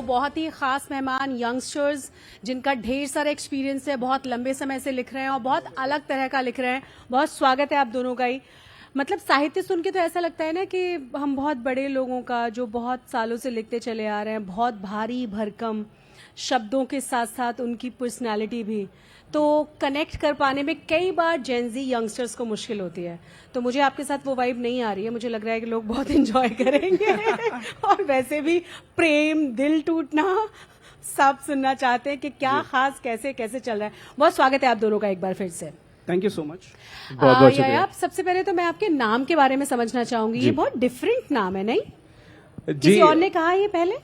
बहुत ही खास मेहमान यंगस्टर्स जिनका ढेर सारा एक्सपीरियंस है, बहुत लंबे समय से लिख रहे हैं और बहुत अलग तरह का लिख रहे हैं। बहुत स्वागत है आप दोनों का ही। मतलब साहित्य सुन के तो ऐसा लगता है ना कि हम बहुत बड़े लोगों का जो बहुत सालों से लिखते चले आ रहे हैं, बहुत भारी भरकम शब्दों के साथ साथ उनकी पर्सनालिटी भी, तो कनेक्ट कर पाने में कई बार जेनजी यंगस्टर्स को मुश्किल होती है। तो मुझे आपके साथ वो वाइब नहीं आ रही है। मुझे लग रहा है कि लोग बहुत एंजॉय करेंगे और वैसे भी प्रेम, दिल टूटना सब सुनना चाहते हैं कि क्या खास कैसे कैसे चल रहा है। बहुत स्वागत है आप दोनों का एक बार फिर से। Thank you so much. बहुत शुक्रिया। आप सबसे पहले तो मैं आपके नाम के बारे में समझना चाहूंगी। ये बहुत डिफरेंट नाम है, नहीं? जी, किसी और ने कहा ये पहले?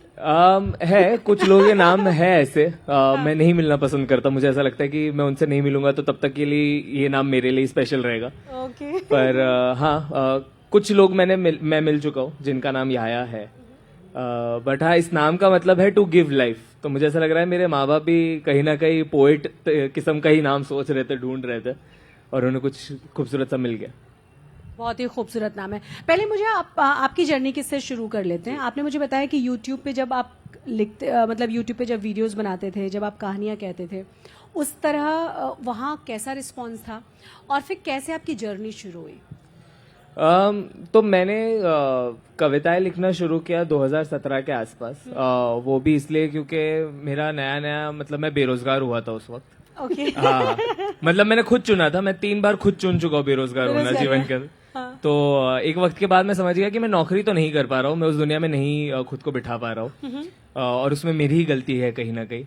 है कुछ लोग ये नाम है ऐसे। मैं नहीं मिलना पसंद करता। मुझे ऐसा लगता है कि मैं उनसे नहीं मिलूंगा तो तब तक के लिए ये नाम मेरे लिए स्पेशल रहेगा। ओके। पर कुछ लोग मैं मिल चुका हूँ जिनका नाम याया है। बट हाँ, इस नाम का मतलब है टू गिव लाइफ। तो मुझे ऐसा लग रहा है मेरे माँ बाप भी कहीं ना कहीं पोएट किस्म का ही नाम सोच रहे थे, ढूंढ रहे थे, और उन्हें कुछ खूबसूरत सा मिल गया। बहुत ही खूबसूरत नाम है। पहले मुझे आपकी जर्नी किससे शुरू कर लेते हैं। आपने मुझे बताया कि यूट्यूब पे जब आप लिखते मतलब यूट्यूब पे जब वीडियोस बनाते थे, जब आप कहानियां कहते थे, उस तरह वहाँ कैसा रिस्पांस था और फिर कैसे आपकी जर्नी शुरू हुई? तो मैंने कविताएं लिखना शुरू किया 2017 के आसपास। वो भी इसलिए क्योंकि मेरा नया नया मतलब मैं बेरोजगार हुआ था उस वक्त। ओके। हाँ, मतलब मैंने खुद चुना था। मैं 3 बार खुद चुन चुका हूँ बेरोजगार होना जीवन के अंदर। हाँ। तो एक वक्त के बाद मैं समझ गया कि मैं नौकरी तो नहीं कर पा रहा हूँ, मैं उस दुनिया में नहीं खुद को बिठा पा रहा हूँ, और उसमें मेरी ही गलती है कहीं ना कहीं।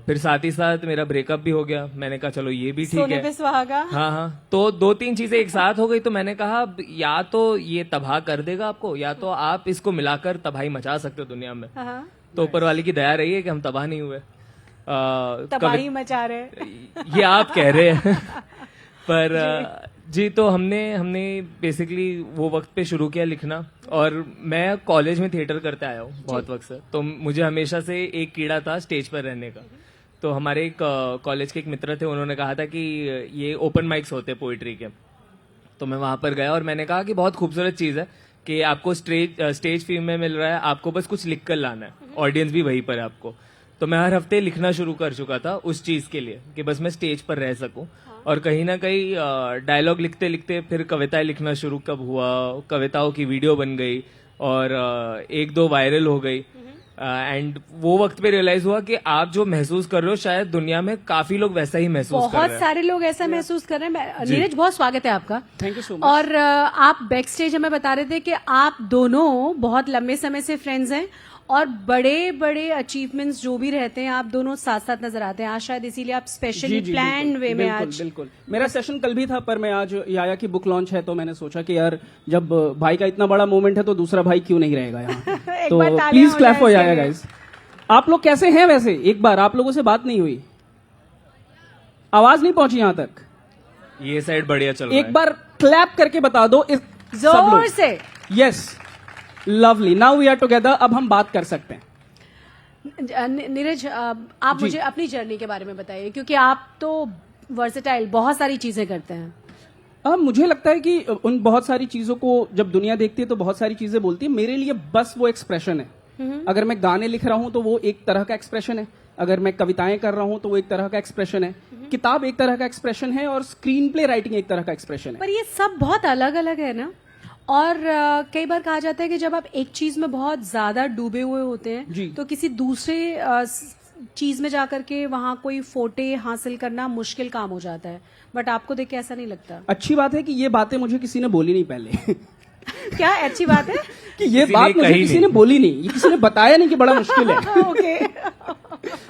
फिर साथ ही साथ मेरा ब्रेकअप भी हो गया। मैंने कहा चलो ये भी ठीक सोने है। पे सुहागा। हाँ, तो 2-3 चीजें एक साथ हो गई। तो मैंने कहा या तो ये तबाह कर देगा आपको, या तो आप इसको मिलाकर तबाही मचा सकते हो दुनिया में। हाँ। तो ऊपर वाले की दया रही है कि हम तबाह नहीं हुए। तबाही मचा रहे। ये आप कह रहे हैं। पर जी, तो हमने बेसिकली वो वक्त पे शुरू किया लिखना। और मैं कॉलेज में थिएटर करते आया हूँ बहुत वक्त से। तो मुझे हमेशा से एक कीड़ा था स्टेज पर रहने का। तो हमारे एक कॉलेज के एक मित्र थे, उन्होंने कहा था कि ये ओपन माइक्स होते हैं पोइट्री के। तो मैं वहां पर गया और मैंने कहा कि बहुत खूबसूरत चीज है कि आपको स्टेज फीम में मिल रहा है, आपको बस कुछ लिख कर लाना है, ऑडियंस भी वहीं पर है आपको। तो मैं हर हफ्ते लिखना शुरू कर चुका था उस चीज के लिए कि बस मैं स्टेज पर रह सकूं। और कहीं ना कहीं डायलॉग लिखते लिखते फिर कविताएं लिखना शुरू कब हुआ, कविताओं की वीडियो बन गई और 1-2 वायरल हो गई। एंड वो वक्त पे रियलाइज हुआ कि आप जो महसूस कर रहे हो शायद दुनिया में काफी लोग वैसा ही महसूस कर रहे हैं। बहुत सारे लोग ऐसा महसूस कर रहे हैं। नीरज, बहुत स्वागत है आपका। Thank you so much. और आप बैक स्टेज हमें बता रहे थे कि आप दोनों बहुत लंबे समय से फ्रेंड्स हैं और बड़े बड़े अचीवमेंट्स जो भी रहते हैं आप दोनों साथ साथ नजर आते हैं। आज शायद इसीलिए आप स्पेशली प्लान वे में आज। बिल्कुल मेरा सेशन कल भी था, पर मैं आज याया की बुक लॉन्च है तो मैंने सोचा कि यार जब भाई का इतना बड़ा मोमेंट है तो दूसरा भाई क्यों नहीं रहेगा यहाँ। तो please clap for Yahya guys. आप लोग कैसे हैं वैसे? एक बार आप लोगों से बात नहीं हुई, आवाज नहीं पहुंची यहाँ तक। ये साइड बढ़िया चल रहा है। एक बार क्लैप करके बता दो जोर से। Yes, lovely, now we are together. अब हम बात कर सकते हैं। नीरज, आप मुझे अपनी जर्नी के बारे में बताइए, क्योंकि आप तो वर्सेटाइल बहुत सारी चीजें करते हैं। मुझे लगता है कि उन बहुत सारी चीजों को जब दुनिया देखती है तो बहुत सारी चीजें बोलती है। मेरे लिए बस वो एक्सप्रेशन है। अगर मैं गाने लिख रहा हूं तो वो एक तरह का एक्सप्रेशन है, अगर मैं कविताएं कर रहा हूं तो वो एक तरह का एक्सप्रेशन है, किताब एक तरह का एक्सप्रेशन है, और स्क्रीन प्ले राइटिंग एक तरह का एक्सप्रेशन है। पर ये सब बहुत अलग अलग है ना। और कई बार कहा जाता है कि जब आप एक चीज में बहुत ज्यादा डूबे हुए होते हैं तो किसी दूसरे चीज में जाकर के वहां कोई फोटे हासिल करना मुश्किल काम हो जाता है। बट आपको देख के ऐसा नहीं लगता? अच्छी बात है कि ये बातें मुझे किसी ने बोली नहीं पहले। क्या अच्छी बात है? कि ये बात मुझे किसी ने बोली नहीं, ये किसी ने बताया नहीं कि बड़ा मुश्किल है। ओके।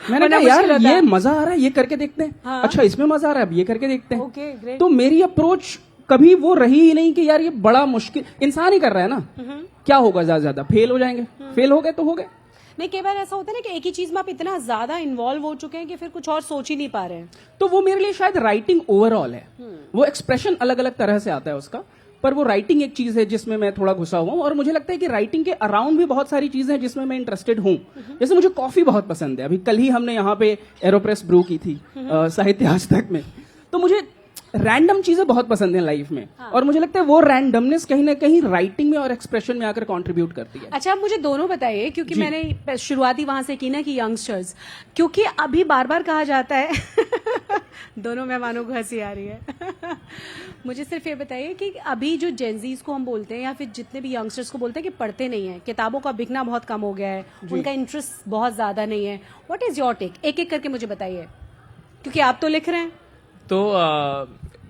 मैंने कहा यार ये मजा आ रहा है, ये करके देखते हैं। हाँ। अच्छा, इसमें मजा आ रहा है, अब ये करके देखते हैं। Okay, great. तो मेरी अप्रोच कभी वो रही ही नहीं कि यार ये बड़ा मुश्किल, इंसान ही कर रहा है ना, क्या होगा, ज्यादा फेल हो जाएंगे, फेल हो गए तो हो गए। नहीं, कई बार ऐसा होता है ना कि एक ही चीज में आप इतना ज्यादा इन्वॉल्व हो चुके हैं कि फिर कुछ और सोच ही नहीं पा रहे हैं। तो वो मेरे लिए शायद राइटिंग ओवरऑल है। वो एक्सप्रेशन अलग अलग तरह से आता है उसका, पर वो राइटिंग एक चीज है जिसमें मैं थोड़ा घुसा हुआ हूँ। और मुझे लगता है कि राइटिंग के अराउंड भी बहुत सारी चीजें हैं जिसमें मैं इंटरेस्टेड हूँ। जैसे मुझे कॉफी बहुत पसंद है। अभी कल ही हमने यहाँ पे एरोप्रेस ब्रू की थी साहित्य आज तक में। तो मुझे रैंडम चीजें बहुत पसंद है लाइफ में, और मुझे लगता है वो रैंडमनेस कहीं ना कहीं राइटिंग में और एक्सप्रेशन में आकर कंट्रीब्यूट करती है। अच्छा, आप मुझे दोनों बताइए, क्योंकि मैंने शुरुआती वहां से की ना कि यंगस्टर्स, क्योंकि अभी बार बार कहा जाता है दोनों मेहमानों को हंसी आ रही है मुझे सिर्फ ये बताइए कि अभी जो जेनजीज को हम बोलते हैं या फिर जितने भी यंगस्टर्स को बोलते हैं कि पढ़ते नहीं है, किताबों का बिकना बहुत कम हो गया है, उनका इंटरेस्ट बहुत ज्यादा नहीं है, व्हाट इज योर टेक? एक एक करके मुझे बताइए, क्योंकि आप तो लिख रहे हैं। तो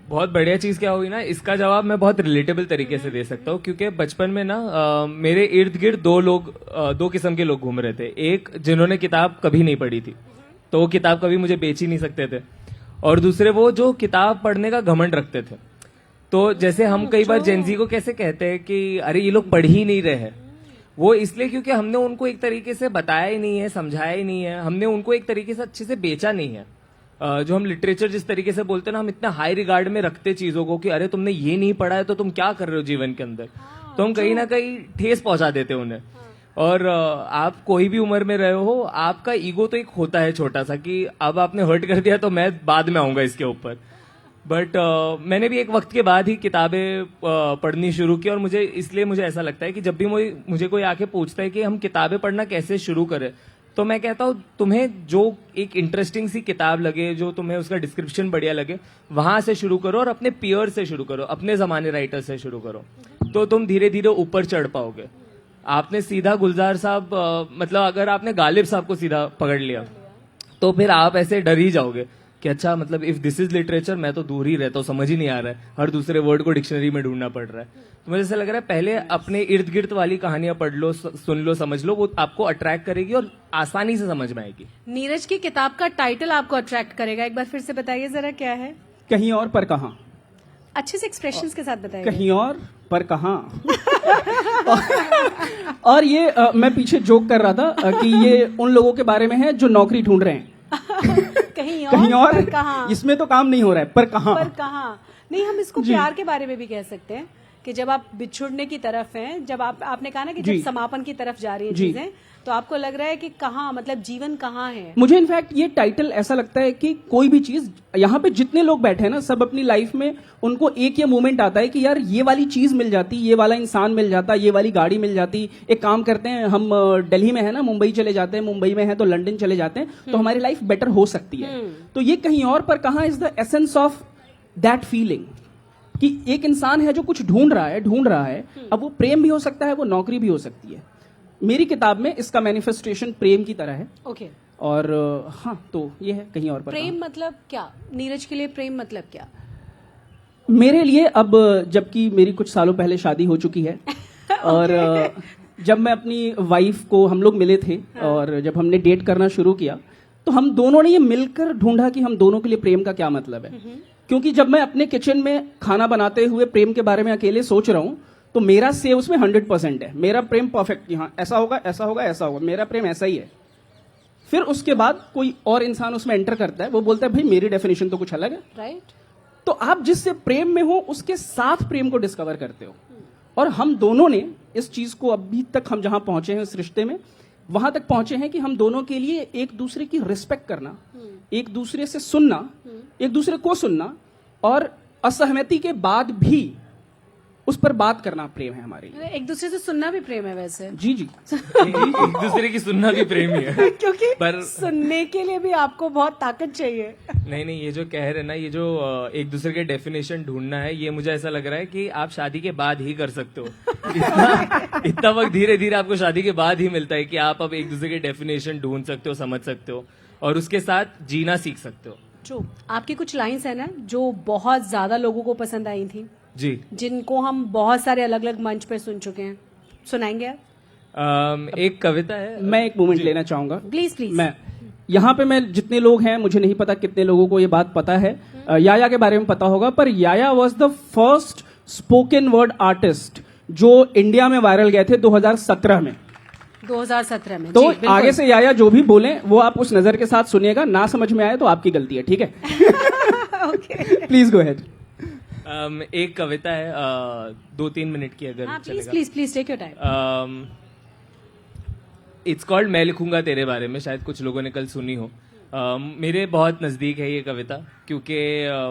बहुत बढ़िया चीज क्या हुई ना, इसका जवाब मैं बहुत रिलेटेबल तरीके से दे सकता हूँ, क्योंकि बचपन में ना मेरे इर्द गिर्द दो किस्म के लोग घूम रहे थे। एक जिन्होंने किताब कभी नहीं पढ़ी थी, तो वो किताब कभी मुझे बेच ही नहीं सकते थे, और दूसरे वो जो किताब पढ़ने का घमंड रखते थे। तो जैसे हम कई बार जेनजी को कैसे कहते हैं कि अरे ये लोग पढ़ ही नहीं रहे हैं, वो इसलिए क्योंकि हमने उनको एक तरीके से बताया ही नहीं है, समझाया ही नहीं है, हमने उनको एक तरीके से अच्छे से बेचा नहीं है। जो हम लिटरेचर जिस तरीके से बोलते हैं ना, हम इतना हाई रिगार्ड में रखते चीजों को कि अरे तुमने ये नहीं पढ़ा है तो तुम क्या कर रहे हो जीवन के अंदर, तो हम कहीं ना कहीं ठेस पहुंचा देते हैं उन्हें। और आप कोई भी उम्र में रहे हो, आपका ईगो तो एक होता है छोटा सा कि अब आपने हर्ट कर दिया तो मैं बाद में आऊंगा इसके ऊपर। बट मैंने भी एक वक्त के बाद ही किताबें पढ़नी शुरू की, और मुझे ऐसा लगता है कि जब भी मुझे कोई आके पूछता है कि हम किताबें पढ़ना कैसे शुरू करें, तो मैं कहता हूँ तुम्हें जो एक इंटरेस्टिंग सी किताब लगे, जो तुम्हें उसका डिस्क्रिप्शन बढ़िया लगे, वहां से शुरू करो और अपने पियर से शुरू करो, अपने जमाने राइटर से शुरू करो, तो तुम धीरे धीरे ऊपर चढ़ पाओगे। आपने सीधा गुलजार साहब मतलब अगर आपने गालिब साहब को सीधा पकड़ लिया तो फिर आप ऐसे डर ही जाओगे कि अच्छा मतलब इफ दिस इज लिटरेचर, मैं तो दूर ही रहता हूँ, समझ ही नहीं आ रहा है, हर दूसरे वर्ड को डिक्शनरी में ढूंढना पड़ रहा है। तो मुझे ऐसा लग रहा है पहले अपने इर्द गिर्द वाली कहानियां पढ़ लो, सुन लो, समझ लो, वो आपको अट्रैक्ट करेगी और आसानी से समझ में आएगी। नीरज की किताब का टाइटल आपको अट्रैक्ट करेगा, एक बार फिर से बताइए जरा, क्या है? कहीं और पर कहां। अच्छे से एक्सप्रेशंस के साथ बताइए। कहीं और पर कहां और ये मैं पीछे जोक कर रहा था कि ये उन लोगों के बारे में है जो नौकरी ढूंढ रहे हैं कहीं और पर कहां, इसमें तो काम नहीं हो रहा है, पर कहां। पर कहां नहीं, हम इसको प्यार के बारे में भी कह सकते हैं कि जब आप बिछुड़ने की तरफ हैं, जब आपने कहा ना कि जब समापन की तरफ जा रही है चीजें, तो आपको लग रहा है कि कहाँ, मतलब जीवन कहाँ है। मुझे इनफैक्ट ये टाइटल ऐसा लगता है कि कोई भी चीज, यहाँ पे जितने लोग बैठे हैं ना, सब अपनी लाइफ में उनको एक ये मोमेंट आता है कि यार ये वाली चीज मिल जाती, ये वाला इंसान मिल जाता, ये वाली गाड़ी मिल जाती। एक काम करते हैं, हम दिल्ली में है ना, मुंबई चले जाते हैं, मुंबई में है तो लंदन चले जाते हैं, तो हमारी लाइफ बेटर हो सकती है। तो ये कहीं और पर कहाँ is the essence of that feeling कि एक इंसान है जो कुछ ढूंढ रहा है। अब वो प्रेम भी हो सकता है, वो नौकरी भी हो सकती है। मेरी किताब में इसका मैनिफेस्टेशन प्रेम की तरह है। ओके। और हाँ, तो ये है कहीं और पर प्रेम मतलब क्या? नीरज के लिए प्रेम मतलब क्या? मेरे लिए अब, जबकि मेरी कुछ सालों पहले शादी हो चुकी है और जब मैं अपनी वाइफ को, हम लोग मिले थे और जब हमने डेट करना शुरू किया, तो हम दोनों ने ये मिलकर ढूंढा कि हम दोनों के लिए प्रेम का क्या मतलब है। क्योंकि जब मैं अपने किचन में खाना बनाते हुए प्रेम के बारे में अकेले सोच रहा हूं, तो मेरा से उसमें 100% है। मेरा प्रेम परफेक्ट, यहाँ ऐसा होगा, ऐसा होगा, ऐसा होगा, मेरा प्रेम ऐसा ही है। फिर उसके बाद कोई और इंसान उसमें एंटर करता है, वो बोलता है भाई मेरी डेफिनेशन तो कुछ अलग है। राइट। तो आप जिससे प्रेम में हो उसके साथ प्रेम को डिस्कवर करते हो। और हम दोनों ने इस चीज को, अभी तक हम जहां पहुंचे हैं इस रिश्ते में, वहां तक पहुंचे हैं कि हम दोनों के लिए एक दूसरे की रिस्पेक्ट करना, एक दूसरे से सुनना, एक दूसरे को सुनना, और असहमति के बाद भी उस पर बात करना प्रेम है हमारे लिए। एक दूसरे से सुनना भी प्रेम है वैसे। जी जी एक दूसरे की सुनना भी प्रेम ही है क्योंकि पर सुनने के लिए भी आपको बहुत ताकत चाहिए। नहीं, ये जो कह रहे ना, ये जो एक दूसरे के डेफिनेशन ढूंढना है, ये मुझे ऐसा लग रहा है कि आप शादी के बाद ही कर सकते हो। इतना वक्त धीरे धीरे आपको शादी के बाद ही मिलता है कि आप अब एक दूसरे के डेफिनेशन ढूंढ सकते हो, समझ सकते हो और उसके साथ जीना सीख सकते हो। जो आपकी कुछ लाइंस है ना जो बहुत ज्यादा लोगों को पसंद आई थी जी, जिनको हम बहुत सारे अलग अलग मंच पे सुन चुके हैं, सुनाएंगे आप? एक कविता है, मैं एक मोमेंट लेना चाहूंगा प्लीज प्लीज। मैं यहाँ पे, मैं जितने लोग हैं, मुझे नहीं पता कितने लोगों को ये बात पता है, याया के बारे में पता होगा, पर Yahya was the first spoken word artist जो इंडिया में वायरल गए थे 2017 में। 2017 में तो जी, बिल्कुल। आगे से याया जो भी बोले वो आप उस नजर के साथ सुनिएगा, ना समझ में आए तो आपकी गलती है, ठीक है? Please go ahead. एक कविता है 2-3 मिनट की, अगर प्लीज चलेगा। Please please take your time. It's called मैं लिखूंगा तेरे बारे में, शायद कुछ लोगों ने कल सुनी हो। मेरे बहुत नज़दीक है ये कविता, क्योंकि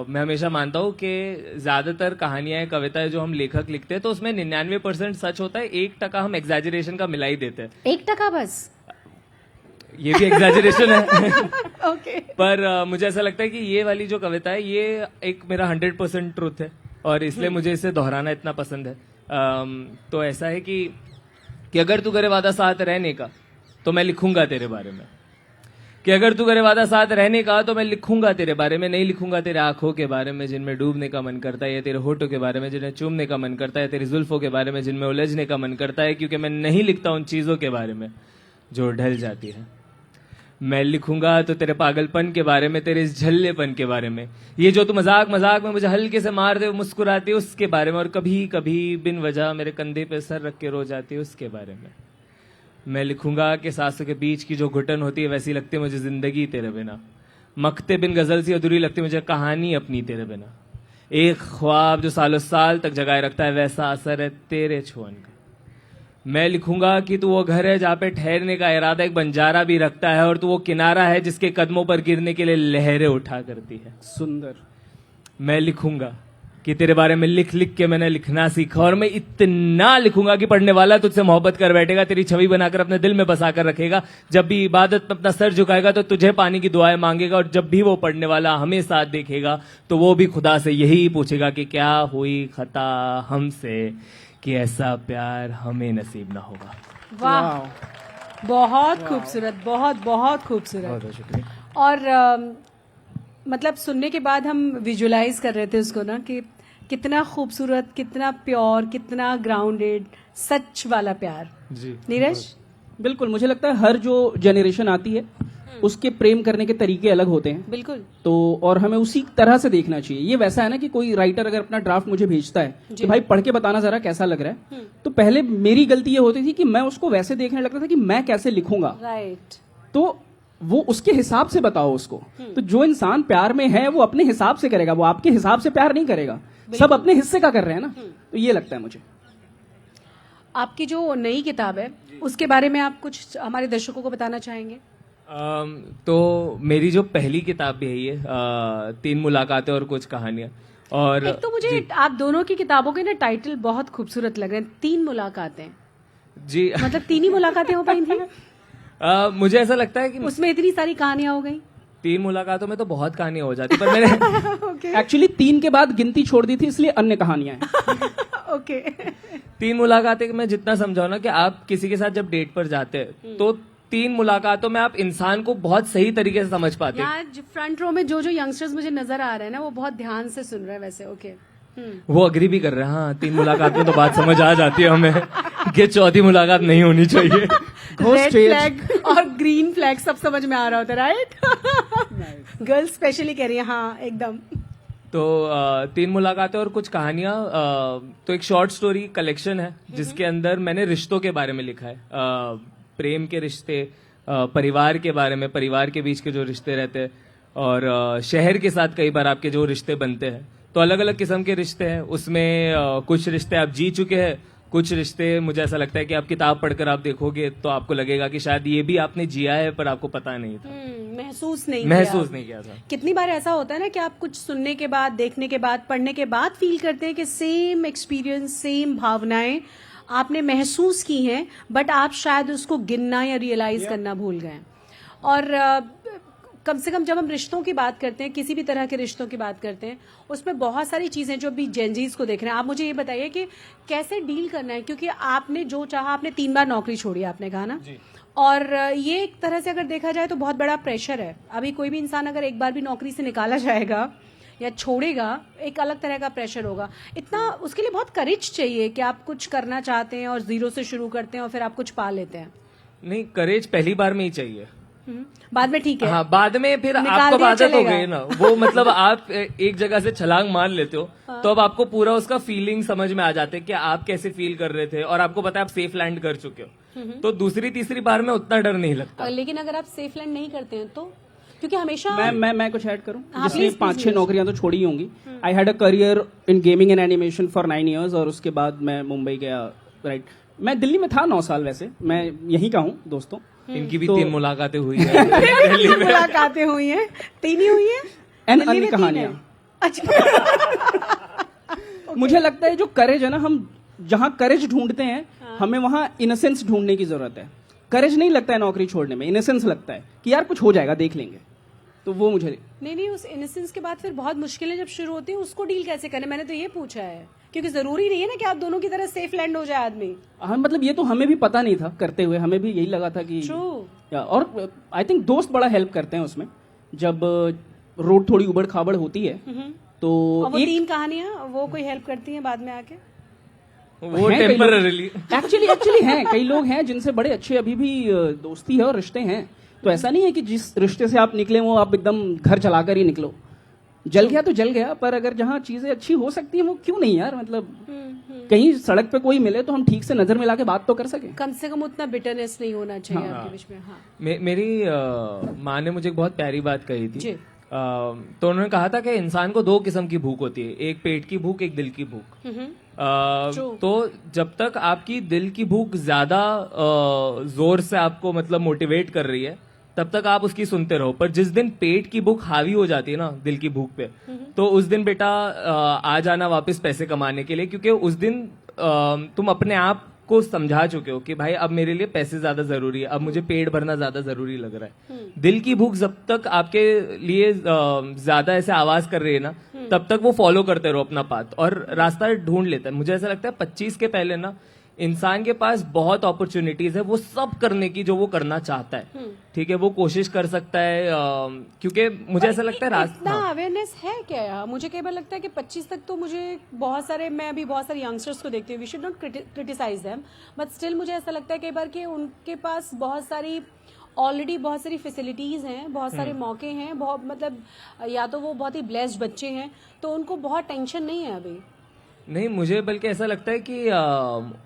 मैं हमेशा मानता हूँ कि ज़्यादातर कहानियाँ कविताएं जो हम लेखक लिखते हैं तो उसमें 99% सच होता है, 1% हम एग्जैजरेशन का मिला ही देते हैं। 1% बस? ये भी एग्जैजरेशन है। ओके। पर मुझे ऐसा लगता है कि ये वाली जो कविता है ये एक मेरा 100% ट्रुथ है और इसलिए मुझे इसे दोहराना इतना पसंद है। तो ऐसा है कि अगर तू करे वादा साथ रहने का तो मैं लिखूंगा तेरे बारे में, कि अगर तू करे वादा साथ रहने का तो मैं लिखूंगा तेरे बारे में, नहीं लिखूंगा तेरे आंखों के बारे में जिनमें डूबने का मन करता है, या तेरे होठों के बारे में जिन्हें चूमने का मन करता है, तेरी जुल्फों के बारे में जिनमें उलझने का मन करता है, क्योंकि मैं नहीं लिखता उन चीजों के बारे में जो ढल जाती है। मैं लिखूंगा तो तेरे पागलपन के बारे में, तेरे इस झल्लेपन के बारे में, ये जो तू मजाक मजाक में मुझे हल्के से मार दे मुस्कुराती है उसके बारे में, और कभी कभी बिन वजह मेरे कंधे पे सर रख के रो जाती है उसके बारे में। मैं लिखूंगा कि सांसों के बीच की जो घुटन होती है वैसी लगती है मुझे जिंदगी तेरे बिना, मखते बिन गजल सी अधूरी लगती मुझे कहानी अपनी तेरे बिना, एक ख्वाब जो सालों साल तक जगाए रखता है वैसा असर है तेरे छुअन का। मैं लिखूंगा कि तू वो घर है जहाँ पे ठहरने का इरादा एक बंजारा भी रखता है, और तू वो किनारा है जिसके कदमों पर गिरने के लिए लहरें उठा करती है। सुंदर। मैं लिखूंगा कि तेरे बारे में लिख लिख के मैंने लिखना सीखा, और मैं इतना लिखूंगा कि पढ़ने वाला तुझसे मोहब्बत कर बैठेगा, तेरी छवि बनाकर अपने दिल में बसा कर रखेगा, जब भी इबादत में अपना सर झुकाएगा तो तुझे पानी की दुआएं मांगेगा, और जब भी वो पढ़ने वाला हमें साथ देखेगा तो वो भी खुदा से यही पूछेगा कि क्या हुई खता हमसे कि ऐसा प्यार हमें नसीब ना होगा। वाह, बहुत खूबसूरत, बहुत बहुत खूबसूरत। बहुत शुक्रिया। और मतलब सुनने के बाद हम विजुलाइज कर रहे थे उसको ना, कि कितना खूबसूरत, कितना प्योर, कितना ग्राउंडेड, सच वाला प्यार। जी नीरज? बिल्कुल, मुझे लगता है हर जो जनरेशन आती है उसके प्रेम करने के तरीके अलग होते हैं, बिल्कुल। तो और हमें उसी तरह से देखना चाहिए। ये वैसा है ना कि कोई राइटर अगर अपना ड्राफ्ट मुझे भेजता है कि भाई पढ़ के बताना जरा कैसा लग रहा है, तो पहले मेरी गलती ये होती थी कि मैं उसको वैसे देखने लगता था कि मैं कैसे लिखूंगा, राइट। तो वो उसके हिसाब से बताओ उसको। तो जो इंसान प्यार में है वो अपने हिसाब से करेगा, वो आपके हिसाब से प्यार नहीं करेगा। सब अपने हिस्से का कर रहे हैं ना, तो ये लगता है मुझे। आपकी जो नई किताब है उसके बारे में आप कुछ हमारे दर्शकों को बताना चाहेंगे? तो मेरी जो पहली किताब भी है ये 3 मुलाकातें और कुछ कहानियां। और एक तो मुझे आप दोनों की किताबों के ना टाइटल बहुत खूबसूरत लग रहे हैं, 3 मुलाकातें। जी मतलब 3 ही मुलाकातें हो पाई थी? मुझे ऐसा लगता है कि उसमें इतनी सारी कहानियां हो गई। 3 मुलाकातों में तो बहुत कहानियां हो जाती, पर मैंने एक्चुअली 3 के बाद गिनती छोड़ दी थी, इसलिए अन्य कहानियां हैं। ओके। 3 मुलाकातें मैं जितना समझाऊं ना, कि आप किसी के साथ जब डेट पर जाते हैं तो 3 मुलाकातों में आप इंसान को बहुत सही तरीके से समझ पाते हैं। यहाँ फ्रंट रो में जो जो यंगस्टर्स मुझे नजर आ रहे हैं ना, वो बहुत ध्यान से सुन रहे हैं वैसे। ओके। वो अग्री भी कर रहे हैं। हाँ, 3 मुलाकात में तो बात समझ आ जाती है हमें कि 4थी मुलाकात नहीं होनी चाहिए। रेड फ्लैग और ग्रीन फ्लैग सब समझ में आ रहा होता है, राइट? गर्ल्स स्पेशली कह रही है, हाँ एकदम। तो 3 मुलाकातें और कुछ कहानियां, तो एक शॉर्ट स्टोरी कलेक्शन है जिसके अंदर मैंने रिश्तों के बारे में लिखा है, प्रेम के रिश्ते, परिवार के बारे में, परिवार के बीच के जो रिश्ते रहते हैं, और शहर के साथ कई बार आपके जो रिश्ते बनते हैं, तो अलग अलग किस्म के रिश्ते हैं उसमें। कुछ रिश्ते आप जी चुके हैं, कुछ रिश्ते मुझे ऐसा लगता है कि आप किताब पढ़कर आप देखोगे तो आपको लगेगा कि शायद ये भी आपने जिया है पर आपको पता नहीं था, महसूस नहीं किया था। कितनी बार ऐसा होता है ना कि आप कुछ सुनने के बाद, देखने के बाद, पढ़ने के बाद फील करते हैं कि सेम एक्सपीरियंस, सेम भावनाएं आपने महसूस की हैं, बट आप शायद उसको गिनना या रियलाइज करना भूल गए। और कम से कम जब हम रिश्तों की बात करते हैं, किसी भी तरह के रिश्तों की बात करते हैं, उसमें बहुत सारी चीजें जो अभी जेनजीज को देख रहे हैं, आप मुझे ये बताइए कि कैसे डील करना है, क्योंकि आपने जो चाहा, आपने 3 बार नौकरी छोड़ी, आपने कहा ना, और ये एक तरह से अगर देखा जाए तो बहुत बड़ा प्रेशर है। अभी कोई भी इंसान अगर एक बार भी नौकरी से निकाला जाएगा या छोड़ेगा, एक अलग तरह का प्रेशर होगा। इतना उसके लिए बहुत करेज चाहिए कि आप कुछ करना चाहते हैं और 0 से शुरू करते हैं और फिर आप कुछ पा लेते हैं। नहीं, करेज पहली बार में ही चाहिए, बाद में ठीक है। हाँ, बाद में फिर आपको आदत हो गई ना, वो मतलब आप एक जगह से छलांग मार लेते हो, तो अब आपको पूरा उसका फीलिंग समझ में आ जाते हैं कि आप कैसे फील कर रहे थे, और आपको पता है आप सेफ लैंड कर चुके हो, तो दूसरी तीसरी बार में उतना डर नहीं लगता। लेकिन अगर आप सेफ लैंड नहीं करते हैं तो, क्योंकि हमेशा मैं कुछ ऐड करूं, जिसमें 5-6 नौकरियां तो छोड़ी होंगी। I had a career in gaming and animation for 9 years, और उसके बाद मैं मुंबई गया, राइट। मैं दिल्ली में था 9 साल, वैसे मैं यहीं का हूँ दोस्तों, इनकी भी 3 मुलाकातें हुई है दिल्ली में। मुलाकातें हुई हैं, 3 ही हुई है एंड दिल्ली अन्य में 3 कहानियां। है। अच्छा मुझे लगता है जो करेज है ना, हम जहां करेज ढूंढते हैं हमें वहां इनोसेंस ढूंढने की जरूरत है। करेज नहीं लगता है नौकरी छोड़ने में, इनोसेंस लगता है कि यार कुछ हो जाएगा, देख लेंगे। तो वो मुझे नहीं, उस इनोसेंस के बाद फिर बहुत मुश्किलें जब शुरू होती है, उसको डील कैसे करना, मैंने तो ये पूछा है। क्योंकि जरूरी नहीं है ना कि आप दोनों की तरह सेफ लैंड हो जाए आदमी। हाँ, मतलब ये तो हमें भी पता नहीं था करते हुए, हमें भी यही लगा था कि True. और आई थिंक दोस्त बड़ा हेल्प करते हैं उसमें, जब रोड थोड़ी उबड़ खाबड़ होती है तो और वो 3 कहानियां वो कोई हेल्प करती हैं बाद में आके? वो टेम्पररीली एक्चुअली हैं कई लोग हैं जिनसे बड़े अच्छे अभी भी दोस्ती है और रिश्ते हैं। तो ऐसा नहीं है कि जिस रिश्ते से आप निकले वो आप एकदम घर चलाकर ही निकलो। जल गया तो जल गया, पर अगर जहाँ चीजें अच्छी हो सकती हैं वो क्यों नहीं यार, मतलब कहीं सड़क पे कोई मिले तो हम ठीक से नजर मिला के बात तो कर सके। कम से कम उतना बिटरनेस नहीं होना चाहिए आपके बीच में। हाँ मेरी माँ ने मुझे एक बहुत प्यारी बात कही थी। जी। तो उन्होंने कहा था कि इंसान को 2 किस्म की भूख होती है, एक पेट की भूख, एक दिल की भूख। तो जब तक आपकी दिल की भूख ज्यादा जोर से आपको मतलब मोटिवेट कर रही है तब तक आप उसकी सुनते रहो, पर जिस दिन पेट की भूख हावी हो जाती है ना दिल की भूख पे, तो उस दिन बेटा आ जाना वापस पैसे कमाने के लिए, क्योंकि उस दिन तुम अपने आप को समझा चुके हो कि भाई अब मेरे लिए पैसे ज्यादा जरूरी है, अब मुझे पेट भरना ज्यादा जरूरी लग रहा है। दिल की भूख जब तक आपके लिए ज्यादा ऐसे आवाज कर रही है ना, तब तक वो फॉलो करते रहो अपना पाथ और रास्ता ढूंढ लेता है। मुझे ऐसा लगता है 25 के पहले ना इंसान के पास बहुत अपॉर्चुनिटीज है वो सब करने की जो वो करना चाहता है। ठीक है, वो कोशिश कर सकता है, क्योंकि मुझे ऐसा लगता है इतना अवेयरनेस है क्या यार? मुझे कई बार लगता है कि 25 तक तो मुझे मैं अभी बहुत सारे यंगस्टर्स को देखती हूँ, we should not criticise them, but still मुझे ऐसा लगता है कई बार कि उनके पास ऑलरेडी बहुत सारी फैसिलिटीज हैं, बहुत सारे मौके हैं, बहुत मतलब या तो वो बहुत ही ब्लेस्ड बच्चे हैं तो उनको बहुत टेंशन नहीं है अभी। नहीं, मुझे बल्कि ऐसा लगता है कि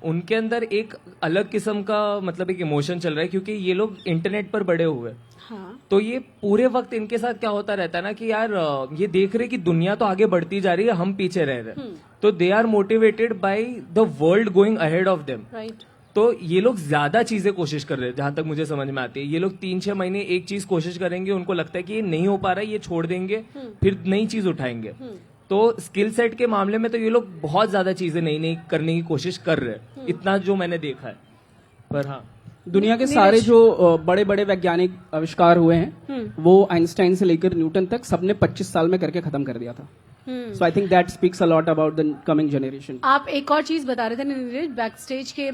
उनके अंदर एक अलग किस्म का मतलब एक इमोशन चल रहा है, क्योंकि ये लोग इंटरनेट पर बड़े हुए। हाँ। तो ये पूरे वक्त इनके साथ क्या होता रहता है ना कि यार ये देख रहे कि दुनिया तो आगे बढ़ती जा रही है, हम पीछे रह रहे हैं, तो they are motivated by the world going ahead of them. Right. तो ये लोग ज्यादा चीजें कोशिश कर रहे हैं, जहां तक मुझे समझ में आती है। ये लोग 3-6 महीने एक चीज कोशिश करेंगे, उनको लगता है कि ये नहीं हो पा रहा है, ये छोड़ देंगे, फिर नई चीज उठाएंगे। तो स्किल सेट के मामले में तो ये लोग बहुत ज्यादा चीजें नई नई करने की कोशिश कर रहे हैं, इतना जो मैंने देखा है। पर हाँ, दुनिया के सारे जो बड़े बड़े वैज्ञानिक आविष्कार हुए हैं वो आइंस्टाइन से लेकर न्यूटन तक सबने 25 साल में करके खत्म कर दिया था। So I think that speaks a lot about the coming generation. आप एक और चीज बता रहे थे नीरज, बैक स्टेज के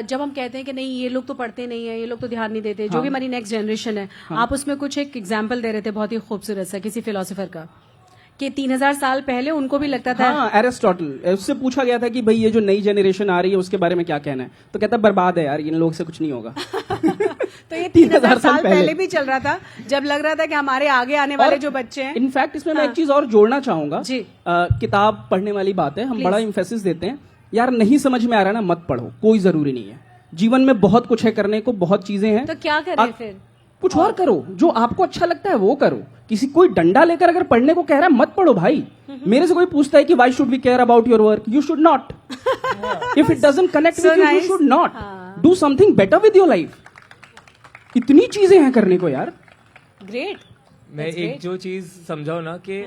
जब हम कहते हैं कि नहीं ये लोग तो पढ़ते नहीं है, ये लोग तो ध्यान नहीं देते, जो भी हमारी नेक्स्ट जनरेशन है, आप उसमें कुछ एक एग्जाम्पल दे रहे थे बहुत ही खूबसूरत सा किसी फिलोसोफर का कि 3000 साल पहले उनको भी लगता था। हाँ, एरिस्टोटल, उससे पूछा गया था कि भाई ये जो नई जनरेशन आ रही है उसके बारे में क्या कहना है, तो कहता बर्बाद है यार, इन लोग से कुछ नहीं होगा। तो ये 3000 साल पहले भी चल रहा था, जब लग रहा था कि हमारे आगे आने वाले जो बच्चे हैं। इनफैक्ट इसमें मैं एक चीज और जोड़ना चाहूंगा जी। किताब पढ़ने वाली बात है, हम बड़ा इम्फेसिस देते हैं यार, नहीं समझ में आ रहा ना मत पढ़ो, कोई जरूरी नहीं है, जीवन में बहुत कुछ है करने को, बहुत चीजें हैं, तो क्या करें फिर? कुछ और करो, जो आपको अच्छा लगता है वो करो। कोई डंडा लेकर अगर पढ़ने को कह रहा है मत पढ़ो भाई। मेरे से कोई पूछता है कि why should we care about your work, you should not. If it doesn't connect with you, you should not do something better with your life. इतनी चीजें हैं करने को यार। ग्रेट। मैं एक जो चीज समझाऊं ना कि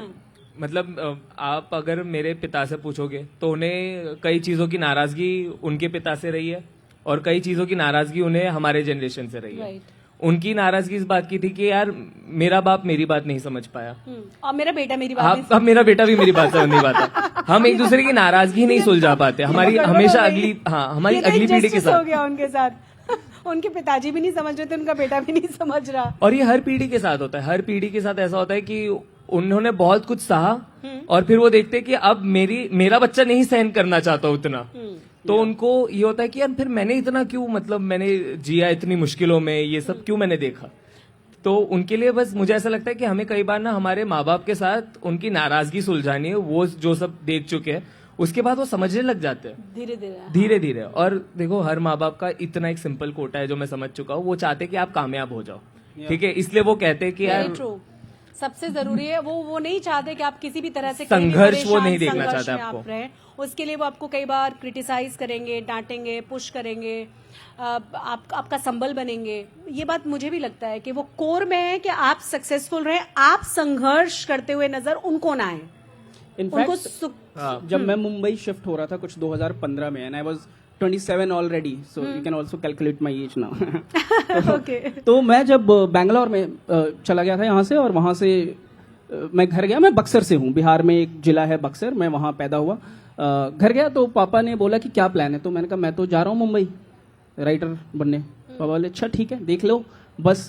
मतलब आप अगर मेरे पिता से पूछोगे तो उन्हें कई चीजों की नाराजगी उनके पिता से रही है और कई चीजों की नाराजगी उन्हें हमारे जनरेशन से रही है। उनकी नाराजगी इस बात की थी कि यार मेरा बाप मेरी बात नहीं समझ पाया और मेरा बेटा मेरी बात नहीं, अब मेरा बेटा भी मेरी बात समझ नहीं पाता। हम एक दूसरे की नाराजगी नहीं सुलझा पाते, हमारी हमेशा हमारी अगली पीढ़ी के साथ हो गया उनके साथ। उनके पिताजी भी नहीं समझ रहे थे, उनका बेटा भी नहीं समझ रहा। और ये हर पीढ़ी के साथ होता है, हर पीढ़ी के साथ ऐसा होता है कि उन्होंने बहुत कुछ सहा और फिर वो देखते हैं कि अब मेरा बच्चा नहीं सहन करना चाहता उतना, तो उनको ये होता है कि यार फिर मैंने इतना क्यों, मतलब मैंने जिया इतनी मुश्किलों में, ये सब क्यों मैंने देखा। तो उनके लिए बस मुझे ऐसा लगता है कि हमें कई बार ना हमारे माँ बाप के साथ उनकी नाराजगी सुलझानी है, वो जो सब देख चुके हैं उसके बाद वो समझने लग जाते हैं धीरे धीरे। और देखो हर माँ बाप का इतना एक सिंपल कोटा है जो मैं समझ चुका हूँ, वो चाहते कि आप कामयाब हो जाओ, ठीक है, इसलिए वो कहते हैं कि यार सबसे जरूरी है वो नहीं चाहते कि आप किसी भी तरह से कहीं भी संघर्ष वो परेशान नहीं देखना संघर्ष चाहते में आपको। आप रहें। उसके लिए वो आपको कई बार क्रिटिसाइज करेंगे, डांटेंगे, पुश करेंगे, आपका संबल बनेंगे। ये बात मुझे भी लगता है कि वो कोर में है कि आप सक्सेसफुल रहे, आप संघर्ष करते हुए नजर उनको ना आए। उनको इनफैक्ट जब मैं मुंबई शिफ्ट हो रहा था कुछ 2015 में, and I was 27 already, so you can also calculate my age now. Okay. तो मैं जब बैंगलोर में चला गया था यहाँ से, और वहां से मैं घर गया। मैं बक्सर से हूँ, बिहार में एक जिला है बक्सर, मैं वहां पैदा हुआ। घर गया तो पापा ने बोला कि क्या प्लान है, तो मैंने कहा मैं तो जा रहा हूँ मुंबई राइटर बनने। पापा बोले अच्छा ठीक है देख लो, बस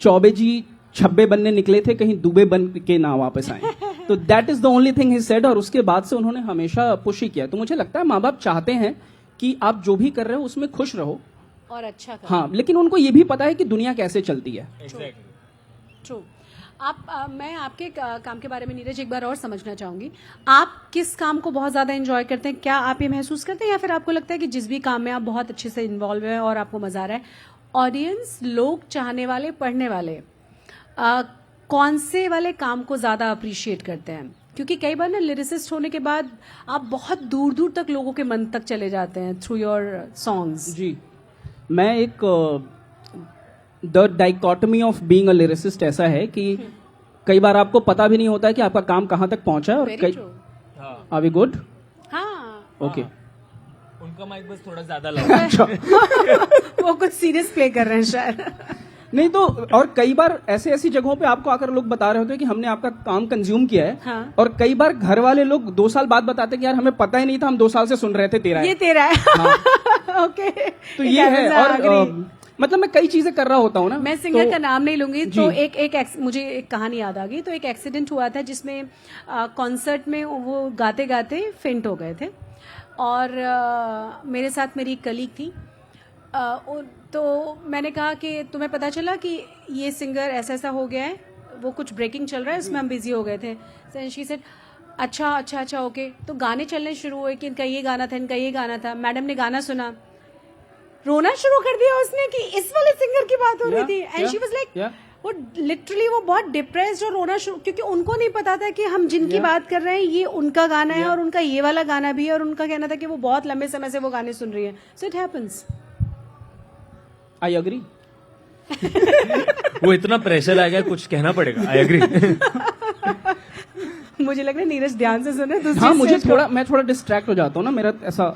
चौबे जी छब्बे बनने निकले थे, कहीं दुबे बन के ना वापस आए। तो that is the only thing he said, और उसके बाद से उन्होंने हमेशा पुश ही किया। तो मुझे लगता है माँ बाप चाहते हैं कि आप जो भी कर रहे हो उसमें खुश रहो और अच्छा करो। हाँ, लेकिन उनको ये भी पता है कि दुनिया कैसे चलती है। ट्रू। मैं आपके काम के बारे में नीरज एक बार और समझना चाहूंगी। आप किस काम को बहुत ज्यादा एंजॉय करते हैं? क्या आप ये महसूस करते हैं, या फिर आपको लगता है कि जिस भी काम में आप बहुत अच्छे से इन्वॉल्व हैं और आपको मजा आ रहा है, ऑडियंस, लोग, चाहने वाले, पढ़ने वाले कौन से वाले काम को ज्यादा अप्रिशिएट करते हैं? क्योंकि कई बार ना लिरिसिस्ट होने के बाद आप बहुत दूर दूर तक लोगों के मन तक चले जाते हैं थ्रू योर सॉन्ग्स। जी, मैं एक the dichotomy of being a lyricist ऐसा है कि कई बार आपको पता भी नहीं होता है कि आपका काम कहाँ तक पहुंचा है। और Very true. Are we good? हाँ, ओके। उनका माइक बस थोड़ा ज्यादा लगा। वो कुछ सीरियस प्ले कर रहे हैं शायद। नहीं तो, और कई बार ऐसे ऐसी जगहों पे आपको आकर लोग बता रहे होते हैं कि हमने आपका काम कंज्यूम किया है। हाँ। और कई बार घर वाले लोग 2 साल बाद बताते हैं कि यार हमें पता ही नहीं था, हम 2 साल से सुन रहे थे तेरा ये तेरा है। ओके। तो ये है। और मतलब मैं कई चीजें कर रहा होता हूँ ना। मैं सिंगर तो, का नाम नहीं लूंगी। तो मुझे एक कहानी याद आ गई। तो एक एक्सीडेंट हुआ था जिसमें कॉन्सर्ट में वो गाते गाते फेंट हो गए थे, और मेरे साथ मेरी एक कलीग थी। तो मैंने कहा कि तुम्हें पता चला कि ये सिंगर ऐसा ऐसा हो गया है, वो कुछ ब्रेकिंग चल रहा है, उसमें हम बिजी हो गए थे। शी सेड अच्छा ओके। तो गाने चलने शुरू हुए कि इनका ये गाना था, इनका ये गाना था। मैडम ने गाना सुना, रोना शुरू कर दिया उसने कि इस वाले सिंगर की बात हो रही थी। एंड शी वाज लाइक, वो लिटरली वो बहुत डिप्रेस्ड और रोना शुरू, क्योंकि उनको नहीं पता था कि हम जिनकी बात कर रहे हैं ये उनका गाना है, और उनका ये वाला गाना भी है, और उनका कहना था कि वो बहुत लंबे समय से वो गाने सुन रही है। So it happens. I agree. वो इतना प्रेशर आ गया, कुछ कहना पड़ेगा। I agree. मुझे लग रहा है नीरज ध्यान से सुने। हाँ, मैं थोड़ा डिस्ट्रैक्ट हो जाता हूँ ना, मेरा ऐसा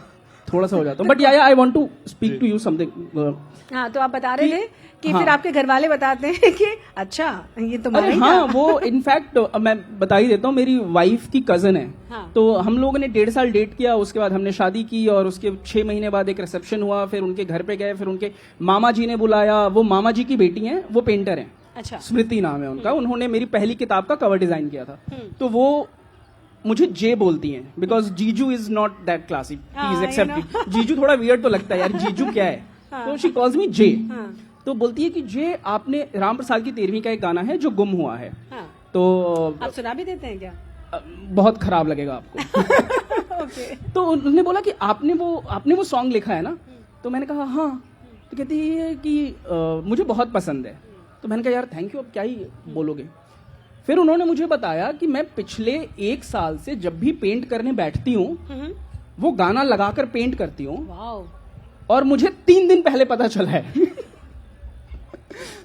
थोड़ा सा हो जाता हूँ। But I want to speak to you something. हाँ, तो आप बता रहे थे कि फिर आपके घर वाले बताते हैं कि अच्छा ये तुम्हारा ही हाँ, था। वो इनफैक्ट मैं बता ही देता हूँ, मेरी वाइफ की कजन है। हाँ। तो हम लोगों ने 1.5 साल डेट किया, उसके बाद हमने शादी की, और उसके 6 महीने बाद एक रिसेप्शन हुआ, फिर उनके घर पे गए, फिर उनके मामा जी ने बुलाया। वो मामा जी की बेटी है, वो पेंटर है। अच्छा। स्मृति नाम है उनका। उन्होंने मेरी पहली किताब का कवर डिजाइन किया था। तो वो मुझे जे बोलती हैं, बिकॉज जीजू is not that classic, please accept. जीजू थोड़ा वियर्ड तो लगता है यार, जीजू क्या है। तो शी कॉल्स मी जे। तो बोलती है कि जे, आपने राम प्रसाद की 13वीं का एक गाना है जो गुम हुआ है। तो आप सुना भी देते हैं क्या? बहुत खराब लगेगा आपको। ओके। तो उन्होंने बोला कि आपने वो सॉन्ग लिखा है ना? तो मैंने कहा हाँ। तो कहती है कि मुझे बहुत पसंद है। तो मैंने कहा यार थैंक यू, अब क्या ही बोलोगे। फिर उन्होंने मुझे बताया कि मैं पिछले 1 साल से जब भी पेंट करने बैठती हूँ वो गाना लगाकर पेंट करती हूँ, और मुझे 3 दिन पहले पता चला है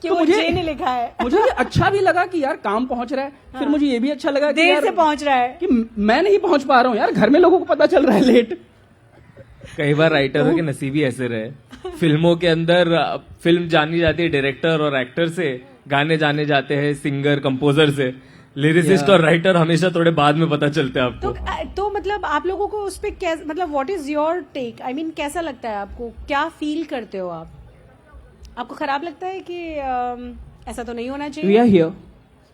कि तो मुझे ने लिखा है। मुझे ये अच्छा भी लगा कि यार काम पहुंच रहा है। हाँ। फिर मुझे ये भी अच्छा लगा कि देर से पहुंच रहा है, कि मैं नहीं पहुंच पा रहा हूँ यार, घर में लोगों को पता चल रहा है लेट। कई बार राइटरों के नसीब ही ऐसे रहे। फिल्मों के अंदर फिल्म जानी जाती है डायरेक्टर और एक्टर से, गाने जाने जाते हैं सिंगर कंपोजर से। लिरिसिस्ट और राइटर हमेशा थोड़े बाद में पता चलते हैं आपको। तो मतलब आप लोगों को उस पे मतलब what is your take? I mean कैसा लगता है आपको? क्या फील करते हो आप? आपको खराब लगता है कि ऐसा तो नहीं होना चाहिए? We are here,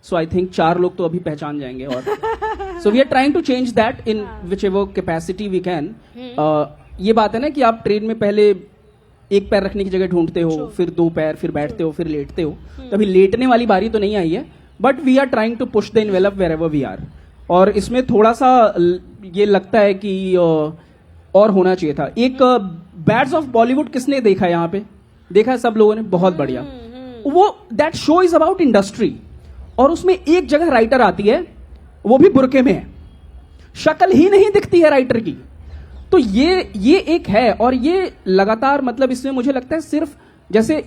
so I think 4 लोग तो अभी पहचान जाएंगे। और so we are trying to change that in whichever capacity we can. ये बात है ना कि आप ट्रेन में पहले एक पैर रखने की जगह ढूंढते हो, फिर 2 पैर, फिर बैठते हो, फिर लेटते हो। तभी लेटने वाली बारी तो नहीं आई है, but we are trying to push the envelope wherever we are. और इसमें थोड़ा सा ये लगता है कि और होना चाहिए था। एक बैड्स ऑफ बॉलीवुड किसने देखा है यहाँ पे? देखा है सब लोगों ने? बहुत बढ़िया। वो that show is about industry, और उसमें एक जगह राइटर आती है, वो भी बुरके में है, शक्ल ही नहीं दिखती है राइटर की। तो ये एक है, और ये लगातार मतलब इसमें मुझे लगता है सिर्फ जैसे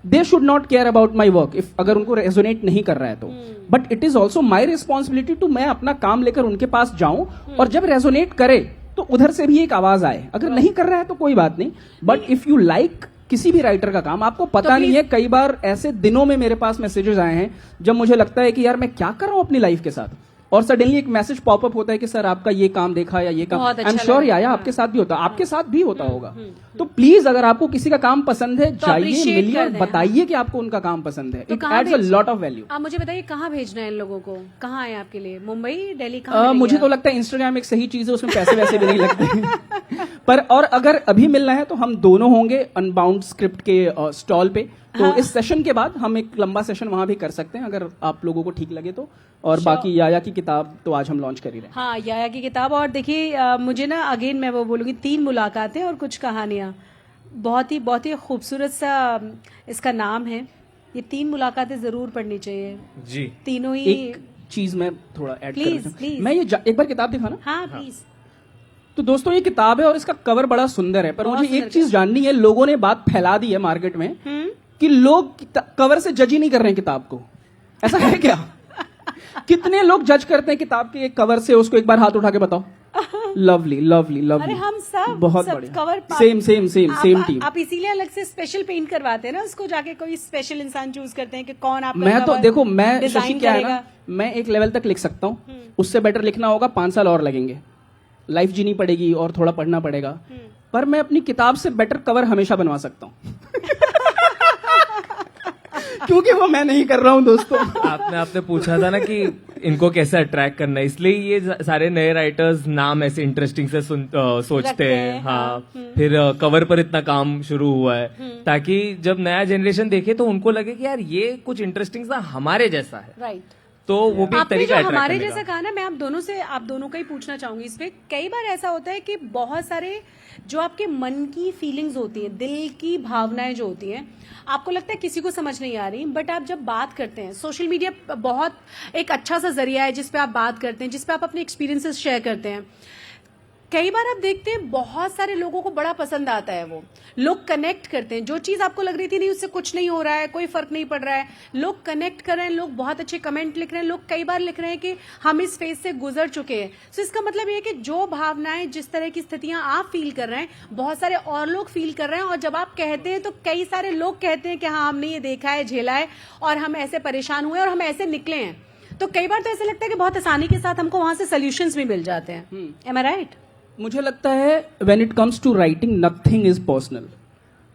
they should not care about my work if अगर उनको रेजोनेट नहीं कर रहा है तो, but it is also my responsibility to मैं अपना काम लेकर उनके पास जाऊं, और जब रेजोनेट करे तो उधर से भी एक आवाज आए। अगर नहीं कर रहा है तो कोई बात नहीं, बट इफ यू लाइक किसी भी राइटर का काम, आपको पता नहीं है, कई बार ऐसे दिनों में मेरे पास मैसेजेस आए हैं जब मुझे लगता है कि यार मैं क्या कर रहा हूं अपनी लाइफ के साथ, और सडनली एक मैसेज पॉपअप होता है कि सर आपका ये काम देखा या ये काम। आई एम श्योर या आपके साथ भी होता, आपके साथ भी होता होगा। तो प्लीज अगर आपको किसी का काम पसंद है, जाइए, मिलिए और बताइए कि आपको उनका काम पसंद है। It adds a lot of value. आप मुझे बताइए कहाँ भेजना है इन लोगों को, कहाँ आए आपके लिए, मुंबई, दिल्ली, कहाँ? मुझे तो लगता है इंस्टाग्राम एक सही चीज है, उसमें पैसे वैसे भी नहीं लगते। पर और अगर अभी मिलना है तो हम दोनों होंगे अनबाउंड स्क्रिप्ट के स्टॉल पे, तो इस सेशन के बाद हम एक लंबा सेशन वहां भी कर सकते हैं अगर आप लोगों को ठीक लगे तो। और बाकी याया की किताब तो आज हम लॉन्च कर ही रहे हैं। हाँ, याया की किताब। और देखिए मुझे ना अगेन मैं वो बोलूंगी 3 मुलाकातें और कुछ कहानियां, बहुत ही खूबसूरत सा इसका नाम है। ये 3 मुलाकातें जरूर पढ़नी चाहिए जी। तीनों ही। एक चीज मैं थोड़ा ऐड प्लीज। मैं ये एक बार किताब दिखाना। हाँ प्लीज। तो दोस्तों ये किताब है और इसका कवर बड़ा सुंदर है, पर मुझे एक चीज जाननी है, लोगों ने बात फैला दी है मार्केट में कि लोग कवर से जज ही नहीं कर रहे हैं किताब को, ऐसा है क्या? कितने लोग जज करते हैं किताब के कवर से? उसको एक बार हाथ उठा के बताओ। Lovely lovely lovely. अरे हम सब बहुत सब बढ़िया। Cover same team. आप इसीलिए अलग से स्पेशल पेंट करवाते हैं ना उसको, जाके कोई स्पेशल इंसान चूज करते हैं कि कौन आपका मैं तो cover देखो, मैं शशि डिजाइन क्या है ना, करेगा। मैं एक लेवल तक लिख सकता हूँ, उससे बेटर लिखना होगा 5 साल और लगेंगे, लाइफ जीनी पड़ेगी और थोड़ा पढ़ना पड़ेगा, पर मैं अपनी किताब से बेटर कवर हमेशा बनवा सकता हूँ। क्योंकि वो मैं नहीं कर रहा हूँ दोस्तों। आपने पूछा था ना कि इनको कैसे अट्रैक्ट करना है, इसलिए ये सारे नए राइटर्स नाम ऐसे इंटरेस्टिंग से सोचते हैं। हाँ, फिर कवर पर इतना काम शुरू हुआ है ताकि जब नया जनरेशन देखे तो उनको लगे कि यार ये कुछ इंटरेस्टिंग सा हमारे जैसा है। राइट। तो वो भी एक आपने तरीका जो attract हमारे करने जैसा का। कहा ना, मैं आप दोनों का ही पूछना चाहूंगी इस पे। कई बार ऐसा होता है कि बहुत सारे जो आपके मन की फीलिंग्स होती हैं, दिल की भावनाएं जो होती हैं, आपको लगता है किसी को समझ नहीं आ रही, बट आप जब बात करते हैं, सोशल मीडिया बहुत एक अच्छा सा जरिया है जिसपे आप बात करते हैं, जिसपे आप अपने एक्सपीरियंसेस शेयर करते हैं। कई बार आप देखते हैं बहुत सारे लोगों को बड़ा पसंद आता है, वो लोग कनेक्ट करते हैं। जो चीज आपको लग रही थी नहीं उससे कुछ नहीं हो रहा है, कोई फर्क नहीं पड़ रहा है, लोग कनेक्ट कर रहे हैं, लोग बहुत अच्छे कमेंट लिख रहे हैं, लोग कई बार लिख रहे हैं कि हम इस फेज से गुजर चुके हैं। तो इसका मतलब ये है कि जो भावनाएं, जिस तरह की स्थितियां आप फील कर रहे हैं, बहुत सारे और लोग फील कर रहे हैं, और जब आप कहते हैं तो कई सारे लोग कहते हैं कि हाँ हमने ये देखा है, झेला है, और हम ऐसे परेशान हुए और हम ऐसे निकले हैं। तो कई बार तो ऐसा लगता है कि बहुत आसानी के साथ हमको वहां से सोल्यूशंस भी मिल जाते हैं। Am I right? मुझे लगता है when it comes to writing nothing is personal.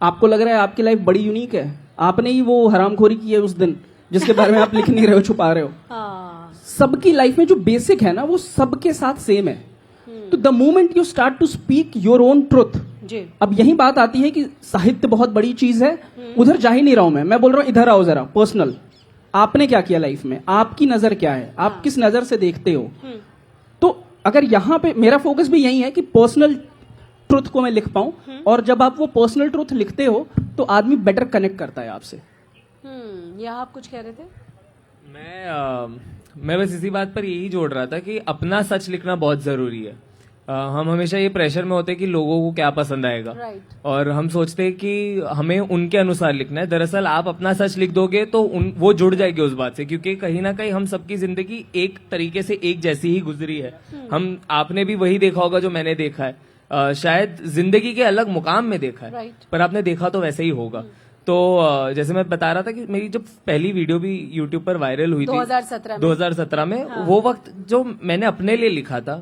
आपको लग रहा है आपकी लाइफ बड़ी यूनिक है, आपने ही वो हरामखोरी की है उस दिन जिसके बारे में आप लिख नहीं रहे हो, छुपा रहे हो। सबकी लाइफ में जो बेसिक है ना वो सबके साथ सेम है। तो the moment you start to speak your own truth, अब यही बात आती है कि साहित्य बहुत बड़ी चीज है, उधर जा ही नहीं रहा हूं मैं बोल रहा हूं इधर आओ जरा, पर्सनल। आपने क्या किया लाइफ में, आपकी नजर क्या है, आप किस नजर से देखते हो। तो अगर यहाँ पे मेरा फोकस भी यही है कि पर्सनल ट्रुथ को मैं लिख पाऊं, और जब आप वो पर्सनल ट्रुथ लिखते हो तो आदमी बेटर कनेक्ट करता है आपसे। या आप कुछ कह रहे थे? मैं बस इसी बात पर यही जोड़ रहा था कि अपना सच लिखना बहुत जरूरी है। हम हमेशा ये प्रेशर में होते हैं कि लोगों को क्या पसंद आएगा, और हम सोचते हैं कि हमें उनके अनुसार लिखना है। दरअसल आप अपना सच लिख दोगे तो वो जुड़ जाएगी उस बात से, क्योंकि कहीं ना कहीं हम सबकी जिंदगी एक तरीके से एक जैसी ही गुजरी है। आपने भी वही देखा होगा जो मैंने देखा है, शायद जिंदगी के अलग मुकाम में देखा है, पर आपने देखा तो वैसे ही होगा। तो जैसे मैं बता रहा था कि मेरी जब पहली वीडियो भी यूट्यूब पर वायरल हुई थी 2017 में, वो वक्त जो मैंने अपने लिए लिखा था,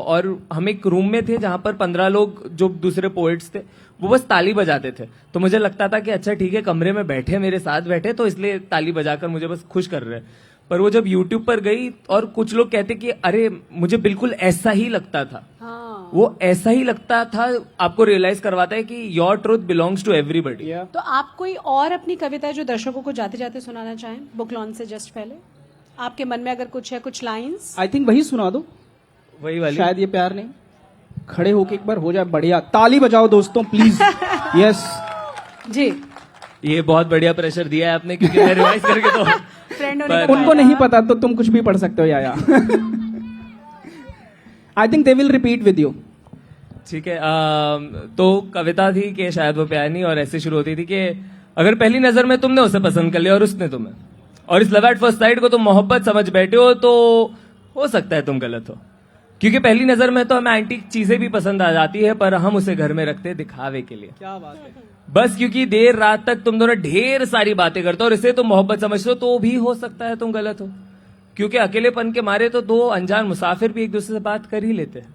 और हम एक रूम में थे जहां पर 15 लोग जो दूसरे पोएट्स थे वो बस ताली बजाते थे। तो मुझे लगता था कि अच्छा ठीक है, कमरे में बैठे, मेरे साथ बैठे, तो इसलिए ताली बजाकर मुझे बस खुश कर रहे हैं। पर वो जब यूट्यूब पर गई और कुछ लोग कहते कि अरे मुझे बिल्कुल ऐसा ही लगता था, वो ऐसा ही लगता था, आपको रियलाइज करवाता है कि your truth belongs to everybody. तो आप कोई और अपनी कविता जो दर्शकों को जाते जाते सुनाना चाहें बुक लॉन्च से जस्ट पहले, आपके मन में अगर कुछ है, कुछ लाइंस? आई थिंक वही सुना दो, वही वाली। शायद ये प्यार नहीं। खड़े होके एक बार हो जाए बढ़िया, ताली बजाओ दोस्तों प्लीज। यस जी। ये बहुत बढ़िया प्रेशर दिया है आपने, क्योंकि मैं रिवाइज करके तो फ्रेंड होने पर- का उनको नहीं पता तो तुम कुछ भी पढ़ सकते हो Yahya. I think they will repeat with you. ठीक है। तो कविता थी कि शायद वो प्यार नहीं, और ऐसे शुरू होती थी कि अगर पहली नजर में तुमने उसे पसंद कर लिया और उसने तुम्हें, और इस लव एट फर्स्ट साइट को तुम मोहब्बत समझ बैठे हो, तो हो सकता है तुम गलत हो। क्योंकि पहली नजर में तो हमें एंटीक चीजें भी पसंद आ जाती है, पर हम उसे घर में रखते हैं दिखावे के लिए। क्या बात है। बस क्योंकि देर रात तक तुम दोनों ढेर सारी बातें करते हो और इसे तुम मोहब्बत समझते हो, तो भी हो सकता है तुम गलत हो। क्योंकि अकेलेपन के मारे तो दो अनजान मुसाफिर भी एक दूसरे से बात कर ही लेते हैं।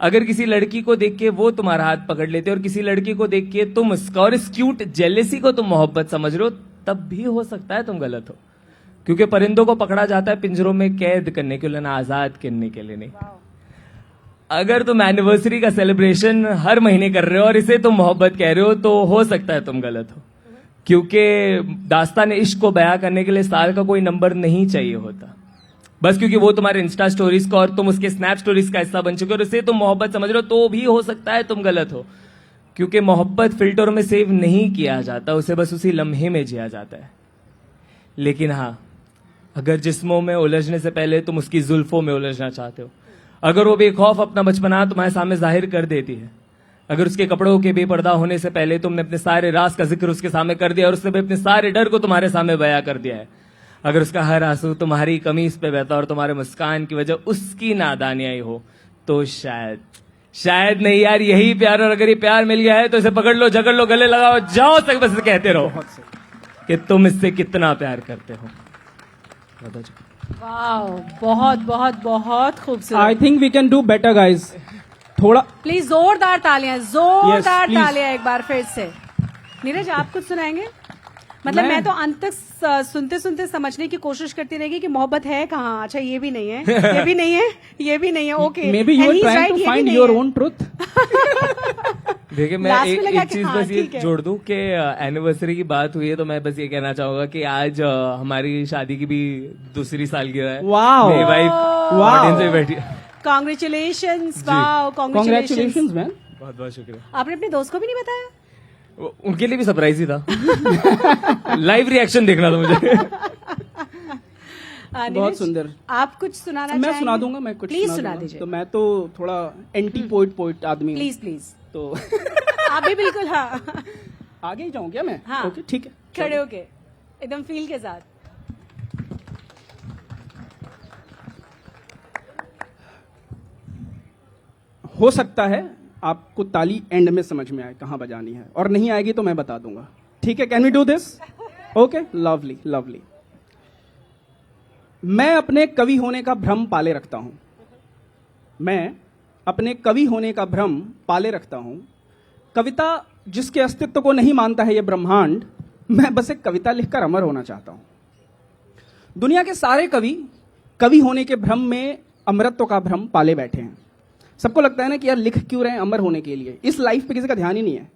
अगर किसी लड़की को देख के वो तुम्हारा हाथ पकड़ लेते और किसी लड़की को देख के तुम उसका, और इस क्यूट जेलेसी को तुम मोहब्बत समझ रहे हो, तब भी हो सकता है तुम गलत हो। क्योंकि परिंदों को पकड़ा जाता है पिंजरों में कैद करने के लिए, ना आजाद करने के लिए नहीं। अगर तुम एनिवर्सरी का सेलिब्रेशन हर महीने कर रहे हो और इसे तुम मोहब्बत कह रहे हो, तो हो सकता है तुम गलत हो। क्योंकि दास्तान इश्क को बयां करने के लिए साल का कोई नंबर नहीं चाहिए होता। बस क्योंकि वो तुम्हारे इंस्टा स्टोरीज का और तुम उसके स्नैप स्टोरीज का हिस्सा बन चुके हो और इसे तुम मोहब्बत समझ रहे हो, तो भी हो सकता है तुम गलत हो। क्योंकि मोहब्बत फिल्टरों में सेव नहीं किया जाता, उसे बस उसी लम्हे में जिया जाता है। लेकिन हाँ, अगर जिस्मों में उलझने से पहले तुम उसकी जुल्फों में उलझना चाहते हो, अगर वो बेखौफ अपना बचपना तुम्हारे सामने जाहिर कर देती है, अगर उसके कपड़ों के बेपर्दा होने से पहले तुमने अपने सारे राज का जिक्र उसके सामने कर दिया और उसने भी अपने सारे डर को तुम्हारे सामने बयां कर दिया है, अगर उसका हर आंसू तुम्हारी कमीज पे बहता और तुम्हारे मुस्कान की वजह उसकी नादानी आई हो, तो शायद नहीं यार, यही प्यार। और अगर ये प्यार मिल गया है तो इसे पकड़ लो, जकड़ लो, गले लगाओ, जाओ तक बस कहते रहो कि तुम इससे कितना प्यार करते हो। वाह, बहुत बहुत बहुत खूबसूरत। I think we can do better guys. थोड़ा प्लीज जोरदार तालियां, जोरदार please. तालियां एक बार फिर से। नीरज, आप कुछ सुनाएंगे? मतलब मैं तो अंत तक सुनते सुनते समझने की कोशिश करती रहेगी कि मोहब्बत है कहाँ। अच्छा, ये भी नहीं है, ये भी नहीं है, ये भी नहीं है। Okay, maybe you are trying to find your own truth. देखिए, मैं Last में लगा एक कि चीज हाँ, बस ये ठीक है। जोड़ दूं कि एनिवर्सरी की बात हुई है, तो मैं बस ये कहना चाहूंगा कि आज हमारी शादी की भी दूसरी सालगिरह है। Wow. मेरी वाइफ Wow. ऑडियंस में बैठी है। Congratulations. Wow, congratulations. Congratulations man. बहुत बहुत शुक्रिया। आपने अपने दोस्त को भी नहीं बताया? उनके लिए भी सरप्राइज ही था। लाइव रिएक्शन देखना था मुझे। नीरज, बहुत सुंदर। आप कुछ सुनाना मैं चाहेंगे? सुना दूंगा, मैं कुछ प्लीज सुना दूंगा। दीजिए। तो मैं तो थोड़ा एंटी पोइट आदमी हूँ। Please please. तो आप भी बिल्कुल। हाँ, आगे ही जाऊं क्या मैं? हाँ। ओके, ठीक है। खड़े होके एकदम फील के साथ। हो सकता है आपको ताली एंड में समझ में आए कहां बजानी है, और नहीं आएगी तो मैं बता दूंगा। ठीक है, can we do this? Okay, lovely lovely. मैं अपने कवि होने का भ्रम पाले रखता हूं। मैं अपने कवि होने का भ्रम पाले रखता हूं। कविता जिसके अस्तित्व को नहीं मानता है ये ब्रह्मांड, मैं बस एक कविता लिखकर अमर होना चाहता हूं। दुनिया के सारे कवि कवि होने के भ्रम में अमरत्व का भ्रम पाले बैठे हैं। सबको लगता है ना कि यार लिख क्यों रहे हैं अमर होने के लिए, इस लाइफ पे किसी का ध्यान ही नहीं है।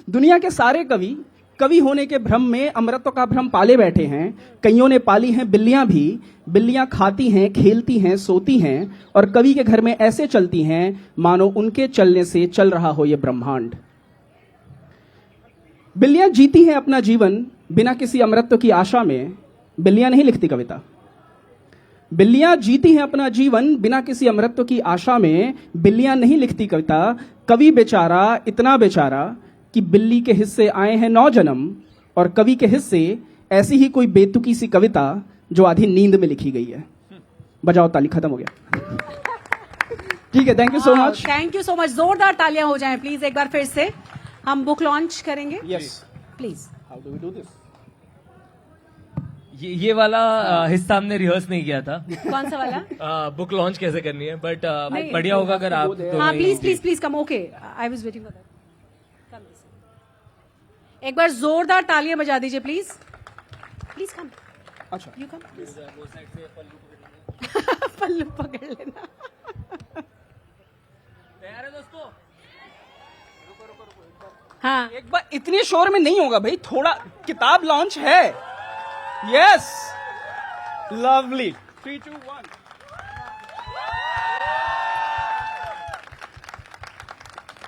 दुनिया के सारे कवि कवि होने के भ्रम में अमरत्व का भ्रम पाले बैठे हैं। कईयों ने पाली हैं बिल्लियां भी। बिल्लियां खाती हैं, खेलती हैं, सोती हैं, और कवि के घर में ऐसे चलती हैं मानो उनके चलने से चल रहा हो ये ब्रह्मांड। बिल्लियां जीती हैं अपना जीवन बिना किसी अमरत्व की आशा में। बिल्लियां नहीं लिखती कविता। बिल्लियां जीती हैं अपना जीवन बिना किसी अमरत्व की आशा में। बिल्लियां नहीं लिखती कविता। कवि बेचारा इतना बेचारा कि बिल्ली के हिस्से आए हैं 9 जन्म, और कवि के हिस्से ऐसी ही कोई बेतुकी सी कविता जो आधी नींद में लिखी गई है। बजाओ ताली, खत्म हो गया। ठीक है, thank you so much. Thank you so much. जोरदार तालियां हो जाएं प्लीज एक बार फिर से। हम बुक लॉन्च करेंगे। Yes, please. How do we do this? ये वाला हिस्सा हमने रिहर्स नहीं किया था। कौन सा वाला? बुक लॉन्च कैसे करनी है, बट नहीं। बढ़िया होगा अगर आप दोनों हाँ, ही- please please please come. Okay, I was waiting for that. एक बार जोरदार तालियां बजा दीजिए प्लीज। प्लीज कम, अच्छा, यू कम। पल्लू पकड़ लेना। तैयार है दोस्तों? हाँ, एक बार इतने शोर में नहीं होगा भाई, थोड़ा। किताब लॉन्च है। Yes, lovely. 3, 2, 1